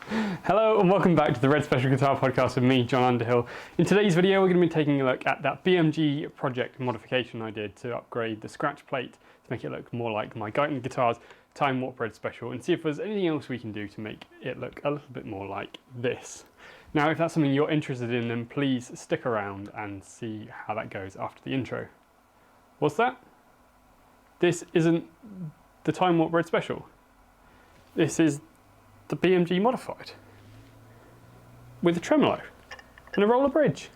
Hello and welcome back to the Red Special Guitar podcast with me, John Underhill. In today's video we're going to be taking a look at that BMG project modification I did to upgrade the scratch plate to make it look more like my Guyton Guitars Time Warp Red Special, and see if there's anything else we can do to make it look a little bit more like this. Now if that's something you're interested in, then please stick around and see how that goes after the intro. What's that? This isn't the Time Warp Red Special. This is the BMG Modified with a tremolo and a roller bridge.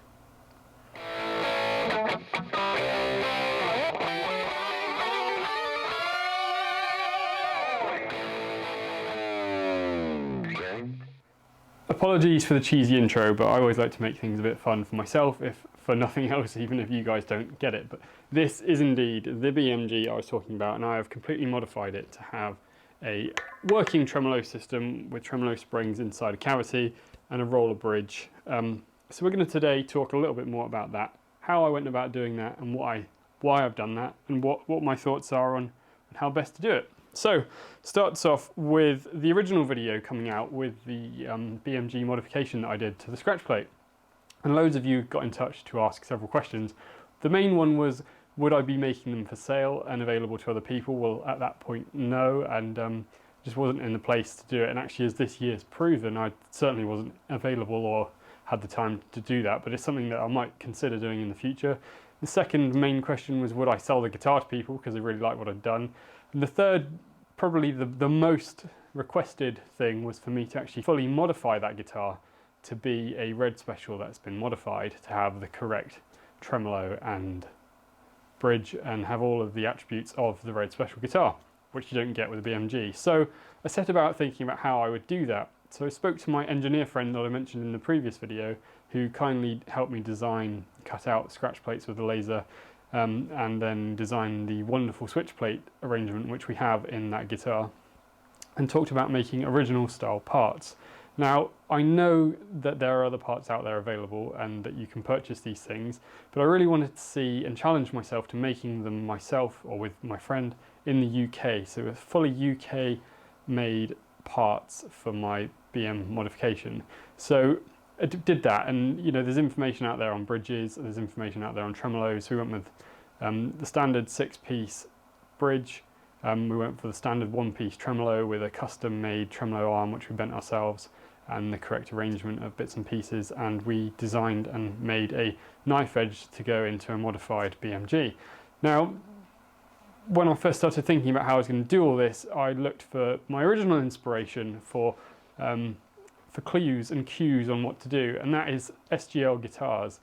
Apologies for the cheesy intro, but I always like to make things a bit fun for myself, if for nothing else, even if you guys don't get it. But this is indeed the BMG I was talking about, and I have completely modified it to have a working tremolo system with tremolo springs inside a cavity and a roller bridge. So we're going to today talk a little bit more about that, how I went about doing that, and why I've done that, and what my thoughts are on how best to do it. So starts off with the original video coming out with the BMG modification that I did to the scratch plate, and loads of you got in touch to ask several questions. The main one was, would I be making them for sale and available to other people? Well, at that point, no, and just wasn't in the place to do it. And actually, as this year's proven, I certainly wasn't available or had the time to do that, but it's something that I might consider doing in the future. The second main question was, would I sell the guitar to people because they really like what I'd done? And the third, probably the most requested thing, was for me to actually fully modify that guitar to be a Red Special that's been modified to have the correct tremolo and bridge and have all of the attributes of the Red Special guitar, which you don't get with a BMG. So I set about thinking about how I would do that. So I spoke to my engineer friend that I mentioned in the previous video, who kindly helped me design, cut out scratch plates with a laser, and then design the wonderful switch plate arrangement which we have in that guitar, and talked about making original style parts. Now, I know that there are other parts out there available and that you can purchase these things, but I really wanted to see and challenge myself to making them myself or with my friend in the UK. So with fully UK made parts for my BM modification. So I did that, and you know, there's information out there on bridges, there's information out there on tremolos. We went with the standard 6-piece bridge. We went for the standard 1-piece tremolo with a custom made tremolo arm which we bent ourselves, and the correct arrangement of bits and pieces, and we designed and made a knife edge to go into a modified BMG. Now, when I first started thinking about how I was going to do all this, I looked for my original inspiration for clues and cues on what to do, and that is SGL Guitars.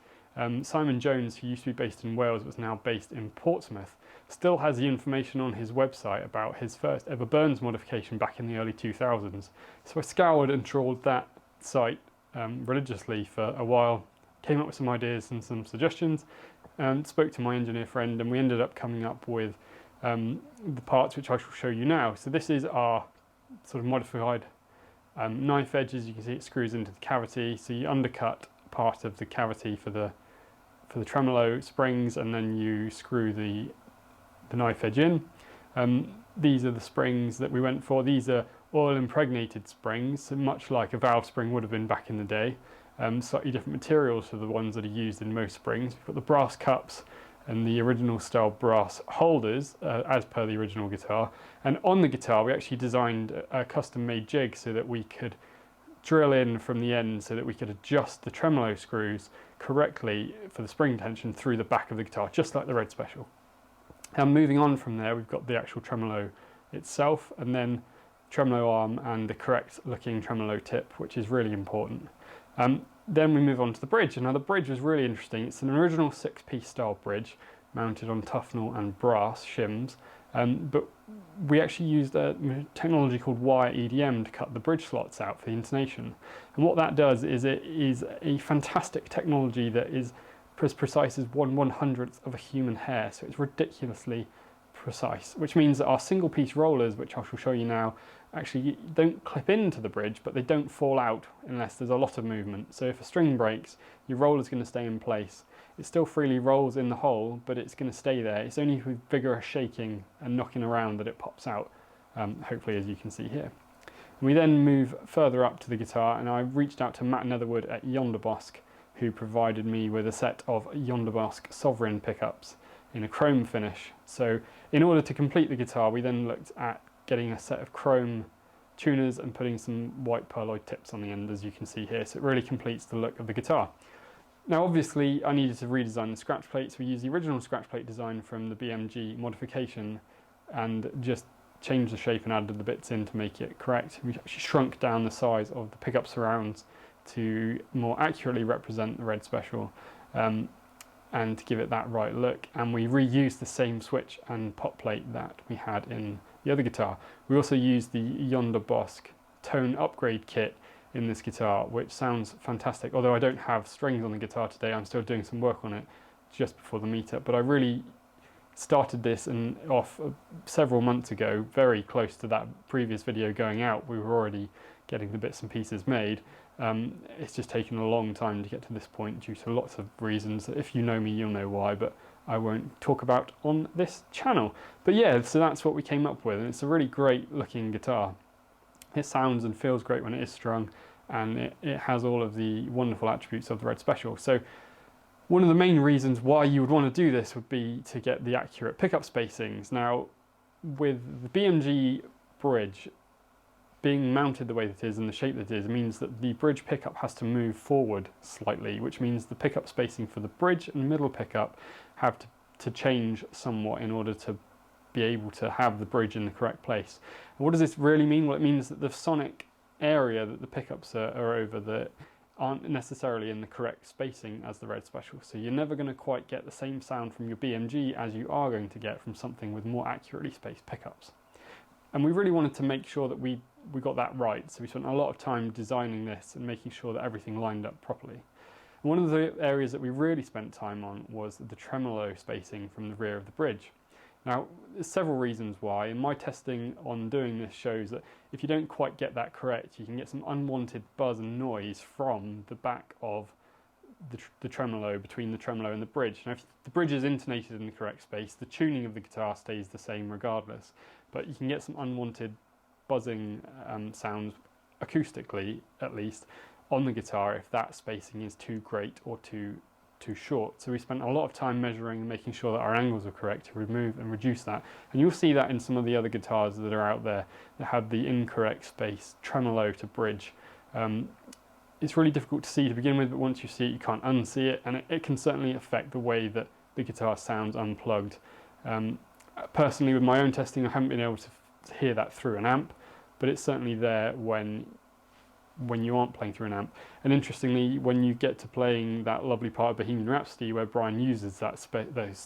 Simon Jones, who used to be based in Wales but is now based in Portsmouth, still has the information on his website about his first ever Burns modification back in the early 2000s. So I scoured and trawled that site religiously for a while, came up with some ideas and some suggestions, and spoke to my engineer friend, and we ended up coming up with the parts which I shall show you now. So this is our sort of modified knife edge. As you can see, it screws into the cavity, so you undercut part of the cavity for the tremolo springs, and then you screw the knife edge in. These are the springs that we went for. These are oil impregnated springs, so much like a valve spring would have been back in the day. Slightly different materials to the ones that are used in most springs. We've got the brass cups and the original style brass holders, as per the original guitar. And on the guitar we actually designed a custom made jig so that we could drill in from the end, so that we could adjust the tremolo screws correctly for the spring tension through the back of the guitar, just like the Red Special. And moving on from there, we've got the actual tremolo itself, and then tremolo arm and the correct looking tremolo tip, which is really important. Then we move on to the bridge. And now the bridge was really interesting. It's an original 6-piece style bridge mounted on Tufnell and brass shims, but we actually used a technology called wire EDM to cut the bridge slots out for the intonation. And what that does is, it is a fantastic technology that is as precise as 1/100th of a human hair, so it's ridiculously precise, which means that our single piece rollers, which I shall show you now, actually don't clip into the bridge, but they don't fall out unless there's a lot of movement. So if a string breaks, your roller's going to stay in place. It still freely rolls in the hole, but it's going to stay there. It's only with vigorous shaking and knocking around that it pops out, hopefully, as you can see here. We then move further up to the guitar, and I reached out to Matt Netherwood at Yonderbosk, who provided me with a set of Yonderbosk Sovereign pickups in a chrome finish. So in order to complete the guitar, we then looked at getting a set of chrome tuners and putting some white pearloid tips on the end, as you can see here, so it really completes the look of the guitar. Now obviously I needed to redesign the scratch plates. We used the original scratch plate design from the BMG modification and just changed the shape and added the bits in to make it correct. We actually shrunk down the size of the pickup surrounds to more accurately represent the Red Special and to give it that right look, and we reused the same switch and pot plate that we had in the other guitar. We also used the Yonderbosk tone upgrade kit in this guitar, which sounds fantastic. Although I don't have strings on the guitar today, I'm still doing some work on it just before the meetup, but I really started this off several months ago, very close to that previous video going out. We were already getting the bits and pieces made. It's just taken a long time to get to this point due to lots of reasons. If you know me, you'll know why, but I won't talk about on this channel. But yeah, so that's what we came up with, and it's a really great looking guitar. It sounds and feels great when it is strung, and it has all of the wonderful attributes of the Red Special. So one of the main reasons why you would want to do this would be to get the accurate pickup spacings. Now, with the BMG bridge being mounted the way that it is and the shape that it is, means that the bridge pickup has to move forward slightly, which means the pickup spacing for the bridge and middle pickup have to change somewhat in order to be able to have the bridge in the correct place. And what does this really mean? Well, it means that the sonic area that the pickups are over that aren't necessarily in the correct spacing as the Red Special. So you're never going to quite get the same sound from your BMG as you are going to get from something with more accurately spaced pickups. And we really wanted to make sure that we got that right. So we spent a lot of time designing this and making sure that everything lined up properly. And one of the areas that we really spent time on was the tremolo spacing from the rear of the bridge. Now, there's several reasons why, and my testing on doing this shows that if you don't quite get that correct, you can get some unwanted buzz and noise from the back of the tremolo, between the tremolo and the bridge. Now, if the bridge is intonated in the correct space, the tuning of the guitar stays the same regardless, but you can get some unwanted buzzing sounds, acoustically at least, on the guitar if that spacing is too great or too short. So we spent a lot of time measuring and making sure that our angles are correct to remove and reduce that. And you'll see that in some of the other guitars that are out there that have the incorrect space, tremolo to bridge. It's really difficult to see to begin with, but once you see it, you can't unsee it, and it can certainly affect the way that the guitar sounds unplugged. Personally, with my own testing, I haven't been able to hear that through an amp, but it's certainly there when you aren't playing through an amp. And interestingly, when you get to playing that lovely part of Bohemian Rhapsody where Brian uses that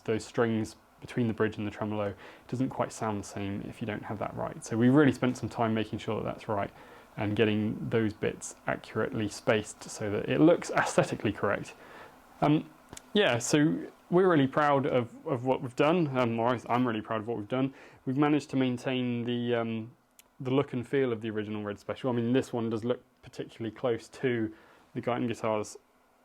those strings between the bridge and the tremolo, it doesn't quite sound the same if you don't have that right. So we really spent some time making sure that that's right and getting those bits accurately spaced so that it looks aesthetically correct. Yeah, so we're really proud of what we've done, or I'm really proud of what we've done. We've managed to maintain the look and feel of the original Red Special. I mean, this one does look particularly close to the Guyton Guitars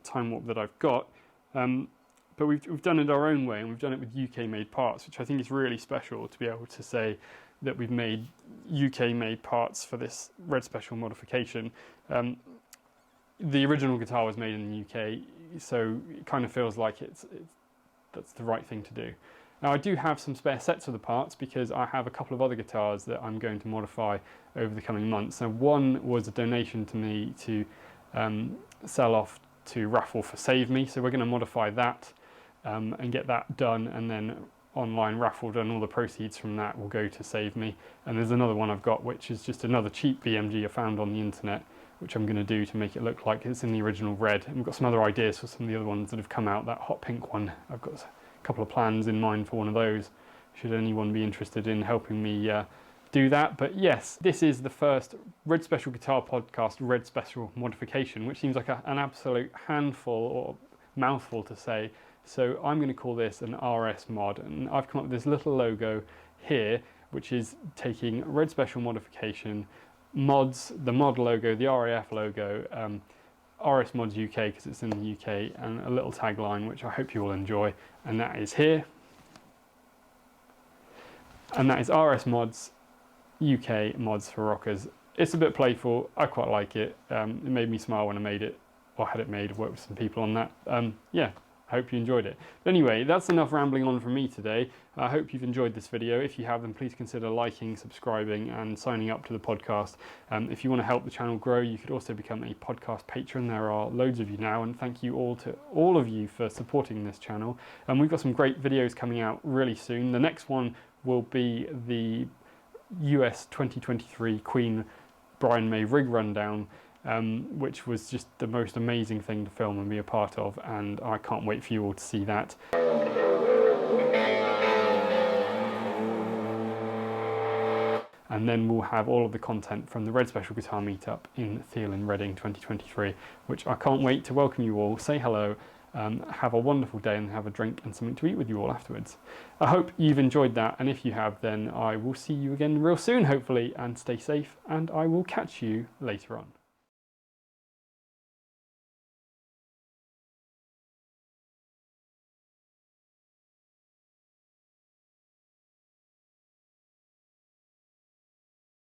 Time Warp that I've got, but we've done it our own way, and we've done it with UK-made parts, which I think is really special to be able to say that we've made UK-made parts for this Red Special modification. The original guitar was made in the UK, so it kind of feels like that's the right thing to do. Now, I do have some spare sets of the parts because I have a couple of other guitars that I'm going to modify over the coming months. So one was a donation to me to sell off to raffle for Save Me. So we're going to modify that and get that done, and then online raffled, and all the proceeds from that will go to Save Me. And there's another one I've got, which is just another cheap BMG I found on the internet, which I'm going to do to make it look like it's in the original red. And we've got some other ideas for some of the other ones that have come out. That hot pink one, I've got a couple of plans in mind for one of those, should anyone be interested in helping me do that. But yes, this is the first Red Special Guitar podcast, Red Special modification, which seems like an absolute handful or mouthful to say. So I'm going to call this an RS mod, and I've come up with this little logo here, which is taking Red Special modification, mods, the mod logo, the RAF logo, RS Mods UK because it's in the UK, and a little tagline which I hope you will enjoy, and that is here. And that is RS Mods UK, mods for rockers. it's a bit playful. I quite like it. It made me smile when I made it, or had it made. Worked with some people on that. Yeah, I hope you enjoyed it. But anyway, that's enough rambling on from me today. I hope you've enjoyed this video. If you have, then please consider liking, subscribing, and signing up to the podcast. If you want to help the channel grow, you could also become a podcast patron. There are loads of you now, and thank you all of you for supporting this channel. And we've got some great videos coming out really soon. The next one will be the US 2023 Queen Brian May rig rundown, which was just the most amazing thing to film and be a part of, and I can't wait for you all to see that. And then we'll have all of the content from the Red Special Guitar Meetup in Thiel in Reading 2023, which I can't wait to welcome you all, say hello, have a wonderful day, and have a drink and something to eat with you all afterwards. I hope you've enjoyed that, and if you have, then I will see you again real soon, hopefully, and stay safe, and I will catch you later on.